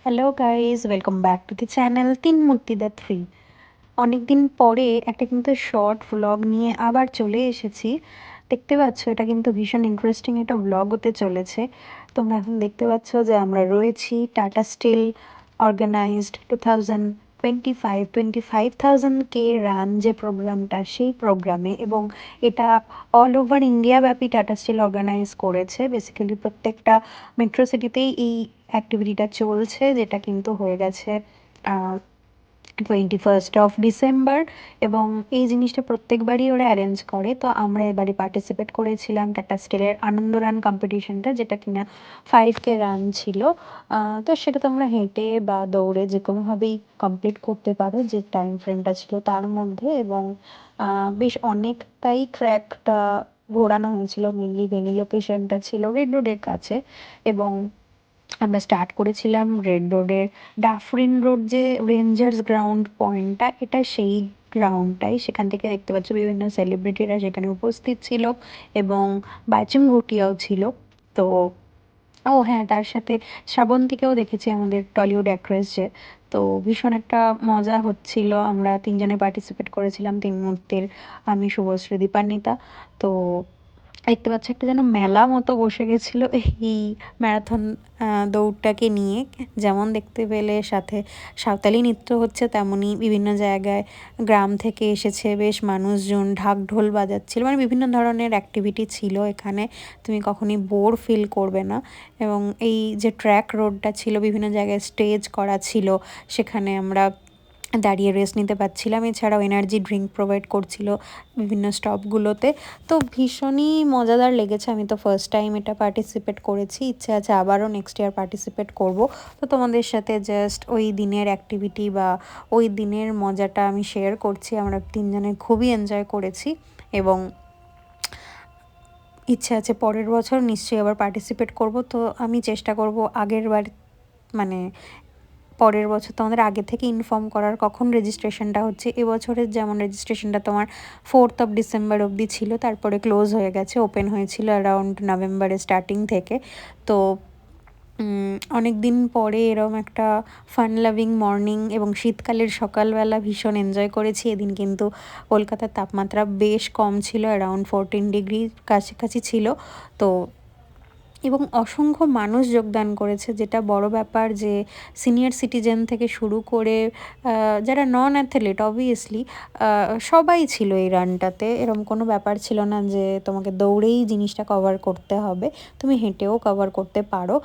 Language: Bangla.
Hello guys, welcome back to the channel তিন মূর্তি দ্য থ্রি। অনেকদিন পরে একটা কিন্তু শর্ট ভ্লগ নিয়ে আবার চলে এসেছি। দেখতে পাচ্ছ এটা কিন্তু ভীষণ ইন্টারেস্টিং একটা ভ্লগ হতে চলেছে। তোমরা এখন দেখতে পাচ্ছ যে আমরা রয়েছি টাটা স্টিল অর্গানাইজড 25,000 রান যে প্রোগ্রামটা, সেই প্রোগ্রামে, এবং এটা অল ওভার ইন্ডিয়া ব্যাপী টাটা স্টিল অর্গানাইজ করেছে। বেসিক্যালি প্রত্যেকটা মেট্রো সিটিতেই এই অ্যাক্টিভিটিটা চলছে, যেটা কিন্তু হয়ে গেছে 21 ডিসেম্বর। এবং এই জিনিসটা প্রত্যেকবারই ওরা অ্যারেঞ্জ করে। তো আমরা এবারে পার্টিসিপেট করেছিলাম টাটা স্টিলের আনন্দ রান কম্পিটিশনটা, যেটা কিনা 5K রান ছিল। তো সেটা তোমরা হেঁটে বা দৌড়ে যে কোনোভাবেই কমপ্লিট করতে পারো, যে টাইম ফ্রেমটা ছিল তার মধ্যে। এবং বেশ অনেকটাই ট্র্যাকটা ঘোরানো হয়েছিল। মেনলি ভেন্যু লোকেশনটা ছিল রেড রোডের কাছে। এবং আমরা স্টার্ট করেছিলাম রেড রোডের ডাফরিন রোড, যে রেঞ্জার্স গ্রাউন্ড পয়েন্টটা, এটা সেই গ্রাউন্ডটাই। সেখান থেকে দেখতে পাচ্ছ বিভিন্ন সেলিব্রিটিরা সেখানে উপস্থিত ছিল, এবং বাইচুং ভুটিয়াও ছিল। তো ও হ্যাঁ, তার সাথে শ্রাবন্তীকেও দেখেছি, আমাদের টলিউড অ্যাক্ট্রেস যে। তো ভীষণ একটা মজা হচ্ছিল। আমরা তিনজনে পার্টিসিপেট করেছিলাম, তিন মূর্তির, আমি, শুভশ্রী, দীপান্বিতা। তো দেখতে পাচ্ছি একটা যেন মেলা মতো বসে গেছিল এই ম্যারাথন দৌড়টাকে নিয়ে। যেমন দেখতে পেলে সাথে সাঁওতালি নৃত্য হচ্ছে, তেমনি বিভিন্ন জায়গায় গ্রাম থেকে এসেছে বেশ মানুষজন, ঢাক ঢোল বাজাচ্ছিল, মানে বিভিন্ন ধরনের অ্যাক্টিভিটি ছিল এখানে। তুমি কখনই বোর ফিল করবে না। এবং এই যে ট্র্যাক রোডটা ছিল, বিভিন্ন জায়গায় স্টেজ করা ছিল, সেখানে আমরা দাঁড়িয়ে রেস্ট নিতে পারছিলাম। এছাড়াও এনার্জি ড্রিঙ্ক প্রোভাইড করছিল বিভিন্ন স্টপগুলোতে। তো ভীষণই মজাদার লেগেছে। আমি তো ফার্স্ট টাইম এটা পার্টিসিপেট করেছি, ইচ্ছে আছে আবারও নেক্সট ইয়ার পার্টিসিপেট করব। তো তোমাদের সাথে জাস্ট ওই দিনের অ্যাক্টিভিটি বা ওই দিনের মজাটা আমি শেয়ার করছি। আমরা তিনজনে খুবই এনজয় করেছি, এবং ইচ্ছে আছে পরের বছর নিশ্চয়ই আবার পার্টিসিপেট করব। তো আমি চেষ্টা করব আগের বার, মানে পরের বছর তোমাদের আগে থেকে ইনফর্ম করার কখন রেজিস্ট্রেশনটা হচ্ছে। এবছরের যেমন রেজিস্ট্রেশনটা তোমার 4 ডিসেম্বর অবধি ছিল, তারপরে ক্লোজ হয়ে গেছে, ওপেন হয়েছিল অ্যারাউন্ড নভেম্বরের স্টার্টিং থেকে। তো অনেক দিন পরে এরম একটা ফান লাভিং মর্নিং এবং শীতকালের সকালবেলা ভীষণ এনজয় করেছি। এদিন কিন্তু কলকাতার তাপমাত্রা বেশ কম ছিল, অ্যারাউন্ড 14 ডিগ্রি কাছাকাছি ছিল। তো এবং অসংখ্য মানুষ যোগদান করেছে, যেটা বড় ব্যাপার, যে সিনিয়র সিটিজেন থেকে শুরু করে যারা নন অ্যাথলেট, অবভিয়াসলি সবাই ছিল এই রানটাতে। এরকম কোনো ব্যাপার ছিল না যে তোমাকে দৌড়েই জিনিসটা কভার করতে হবে, তুমি হেঁটেও কভার করতে পারো।